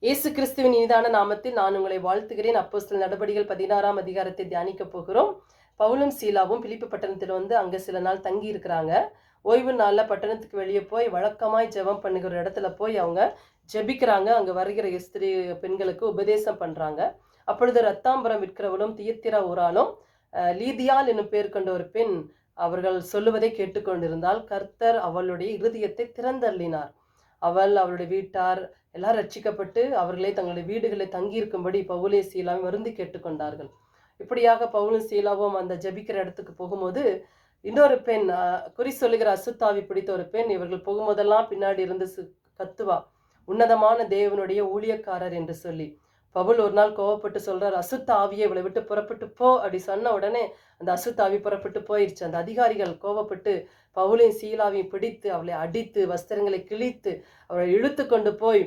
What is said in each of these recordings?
இயேசு கிறிஸ்துவின் இனிதான நாமத்தில் நான் உங்களை வாழ்த்துகிறேன். அப்போஸ்தலர் நடபடிகள் 16ஆம் அதிகாரத்தை தியானிக்க போகிறோம். பவுலும் சீலாவும் பிலிப்பி பட்டணத்தில் அங்க சில நாள் தங்கி இருக்கிறாங்க. ஓய்வு நாள்ல பட்டணத்துக்கு வெளியே போய் வழக்கமாய் ஜெபம் பண்ணுகிற இடத்துல போய் அவங்க ஜெபிக்கிறாங்க. அங்க வருகிற ஸ்திரீ பெண்களுக்கு உபதேசம் பண்றாங்க. அப்பொழுது ரத்தாம்பரம் விற்கிறவளும் தியத்திரா ஊராலும் லீதியால் என்னும் பேர் கொண்ட ஒரு பெண் அவர்கள் சொல்லுவதை கேட்டுக்கொண்டிருந்தால் கர்த்தர் அவளுடைய இருதயத்தை திறந்தள்ளினார். அவளுடைய வீட்டார் எல்லாரும் ரட்சிக்கப்பட்டு அவர்களே தங்களுடைய வீடுகளில் தங்கியிருக்கும்படி பவுலையும் சீலாவும் வருந்தி கேட்டுக்கொண்டார்கள். இப்படியாக பவுலும் சீலாவும் அந்த ஜெபிக்கிற இடத்துக்கு போகும்போது இன்னொரு பெண் குறி சொல்லுகிற அசுத்தாவி பிடித்த ஒரு பெண் இவர்கள் போகும்போதெல்லாம் பின்னாடி இருந்து கத்துவா, உன்னதமான தேவனுடைய ஊழியக்காரர் என்று சொல்லி. பவுல் ஒரு நாள் கோவப்பட்டு சொல்றார், அசுத்த ஆவியை இவளை விட்டு புறப்பட்டு போ அப்படி சொன்ன உடனே அந்த அசுத்த ஆவி புறப்பட்டு போயிடுச்சு. அந்த அதிகாரிகள் கோவப்பட்டு பவுலையும் சீலாவையும் பிடித்து அவளை அடித்து வஸ்திரங்களை கிழித்து அவளை இழுத்து கொண்டு போய்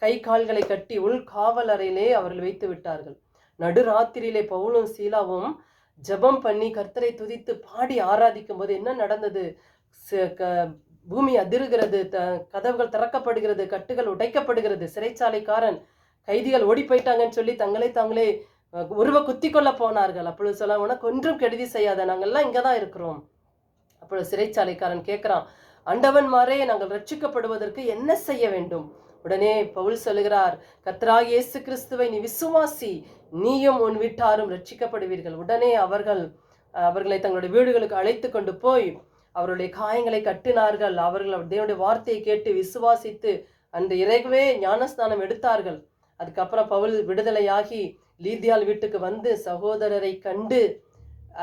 கை கால்களை கட்டி உள் காவல் அறையிலே அவர்கள் வைத்து விட்டார்கள். நடுராத்திரியிலே பவுலும் சீலாவும் ஜெபம் பண்ணி கர்த்தரை துதித்து பாடி ஆராதிக்கும் போது என்ன நடந்தது? பூமி அதிர்கிறது, கதவுகள் திறக்கப்படுகிறது, கட்டுகள் உடைக்கப்படுகிறது. சிறைச்சாலைக்காரன் கைதிகள் ஓடி போயிட்டாங்கன்னு சொல்லி தாங்களே உருவ குத்தி கொள்ள போனார்கள். அப்பொழுது சொல்ல, உனக்கு ஒன்றும் கெடுதி செய்யாத, நாங்கள்லாம் இங்கதான் இருக்கிறோம். அப்பொழுது சிறைச்சாலைக்காரன் கேட்கிறான், ஆண்டவன்மாரே, நாங்கள் ரட்சிக்கப்படுவதற்கு என்ன செய்ய வேண்டும்? உடனே பவுல் சொல்லுகிறார், கர்த்தராகிய இயேசு கிறிஸ்துவை நீ விசுவாசி, நீயும் உன் வீட்டாரும் ரட்சிக்கப்படுவீர்கள். உடனே அவர்களை தங்களுடைய வீடுகளுக்கு அழைத்து கொண்டு போய் அவருடைய காயங்களை கட்டினார்கள். அவர்கள் தேவனுடைய வார்த்தையை கேட்டு விசுவாசித்து அந்த இறைவே ஞானஸ்நானம் எடுத்தார்கள். அதுக்கப்புறம் பவுல் விடுதலையாகி லீதியால் வீட்டுக்கு வந்து சகோதரரை கண்டு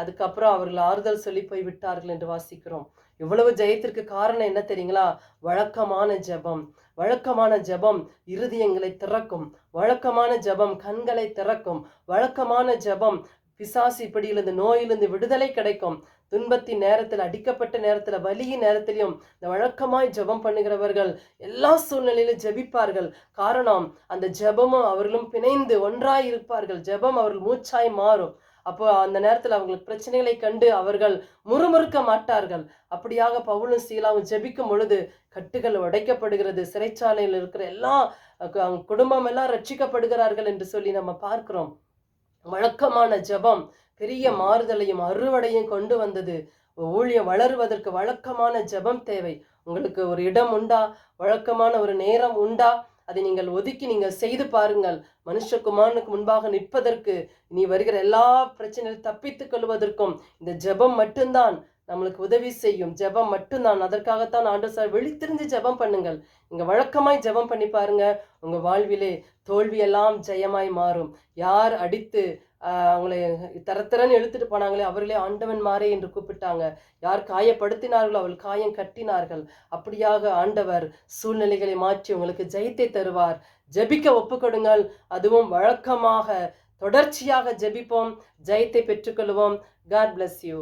அதுக்கப்புறம் அவர்கள் ஆறுதல் சொல்லி போய் விட்டார்கள் என்று வாசிக்கிறோம். இவ்வளவு ஜெயத்திற்கு காரணம் என்ன தெரியுங்களா? வழக்கமான ஜெபம். வழக்கமான ஜெபம் இருதயங்களை திறக்கும். வழக்கமான ஜெபம் கண்களை திறக்கும். வழக்கமான ஜெபம் பிசாசு பிடியிலிருந்து நோயிலிருந்து விடுதலை கிடைக்கும். துன்பத்தின் நேரத்தில், அடிக்கப்பட்ட நேரத்துல, வலியின் நேரத்திலையும் இந்த வழக்கமாய் ஜெபம் பண்ணுகிறவர்கள் எல்லா சூழ்நிலையிலும் ஜெபிப்பார்கள். காரணம், அந்த ஜெபமும் அவர்களும் பிணைந்து ஒன்றாய் இருப்பார்கள். ஜெபம் அவர்கள் மூச்சாய் மாறும். அப்போ அந்த நேரத்தில் அவங்களுக்கு பிரச்சனைகளை கண்டு அவர்கள் முறுமுறுக்க மாட்டார்கள். அப்படியாக பவுலும் சீலாவும் ஜெபிக்கும் பொழுது கட்டுகள் உடைக்கப்படுகிறது. சிறைச்சாலையில் இருக்கிற எல்லா குடும்பம் எல்லாம் ரட்சிக்கப்படுகிறார்கள் என்று சொல்லி நம்ம பார்க்கிறோம். வழக்கமான ஜெபம் பெரிய மாறுதலையும் அறுவடையும் கொண்டு வந்தது. ஊழியம் வளருவதற்கு வழக்கமான ஜெபம் தேவை. உங்களுக்கு ஒரு இடம் உண்டா? வழக்கமான ஒரு நேரம் உண்டா? அதை நீங்கள் ஒதுக்கி நீங்கள் செய்து பாருங்கள். மனுஷகுமாரனுக்கு முன்பாக நிற்பதற்கு, நீ வருகிற எல்லா பிரச்சனையும் தப்பித்துக் கொள்வதற்கும் இந்த ஜெபம் மட்டும்தான் நம்மளுக்கு உதவி செய்யும். ஜெபம் மட்டும்தான். அதற்காகத்தான் ஆண்டவர் சார் விழித்திருந்து ஜெபம் பண்ணுங்கள். நீங்க வழக்கமாய் ஜெபம் பண்ணி பாருங்க, உங்க வாழ்விலே தோல்வியெல்லாம் ஜெயமாய் மாறும். யார் அடித்து அவங்களை தரத்தரன்னு எடுத்துட்டு போனாங்களே அவர்களே ஆண்டவன் மாறே என்று கூப்பிட்டாங்க. யார் காயப்படுத்தினார்களோ அவள் காயம் கட்டினார்கள். அப்படியாக ஆண்டவர் சூழ்நிலைகளை மாற்றி உங்களுக்கு ஜெயத்தை தருவார். ஜெபிக்க ஒப்புக்கொடுங்கள். அதுவும் வழக்கமாக தொடர்ச்சியாக ஜெபிப்போம், ஜெயத்தை பெற்றுக்கொள்வோம். God bless you.